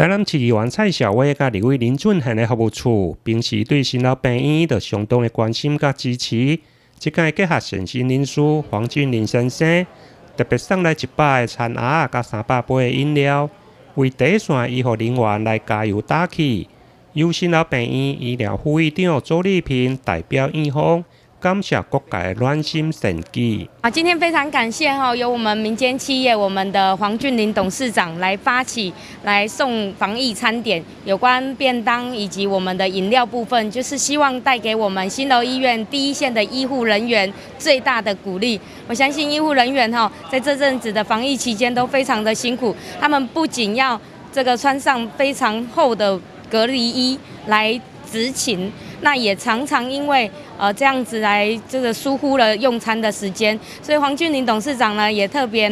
台南市议员蔡小伟甲立委林俊宪的服务处，平时对新老病院就相当的关心甲支持。这届结合善心人士黄俊麟先生，特别送来100个餐盒甲300杯的饮料，为第一线医护人员来加油打气。由新老病院医疗副院长周丽萍代表院方，感谢各界的暖心善举。今天非常感谢由我们民间企业，我们的黄俊麟董事长来发起，来送防疫餐点，有关便当以及我们的饮料部分，就是希望带给我们新楼医院第一线的医护人员最大的鼓励。我相信医护人员在这阵子的防疫期间都非常的辛苦，他们不仅要穿上非常厚的隔离衣来执勤，那也常常因为这样子来疏忽了用餐的时间，所以黄俊麟董事长呢也特别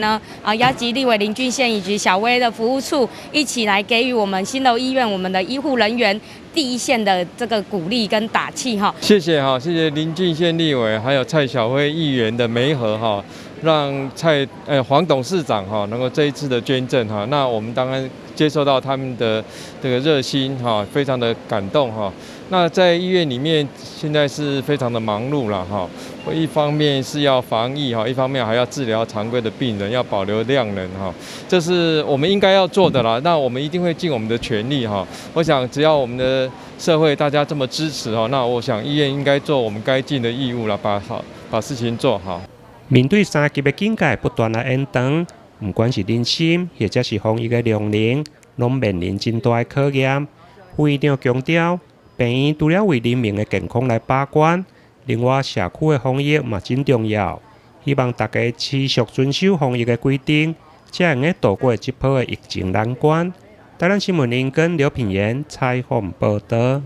邀集立委林俊宪以及小薇的服务处一起来给予我们新楼医院我们的医护人员第一线的鼓励跟打气哈。谢谢林俊宪立委还有蔡小薇议员的媒合让黄董事长能够这一次的捐赠那我们当然接受到他们的这个热心非常的感动那在医院里面现在是非常的忙碌了一方面是要防疫一方面还要治疗常规的病人，要保留量能这是我们应该要做的啦。那我们一定会尽我们的全力我想只要我们的社会大家这么支持那我想医院应该做我们该尽的义务了，把事情做好。面对三级的境界不断的延长，不管是人心或者是防疫的量能，拢面临真大的考验。副院长强调，病院除了为人民的健康来把关，另外社区的防疫嘛真重要。希望大家持续遵守防疫的规定，才能度过这波的疫情难关。台南新闻林跟刘品言采访报道。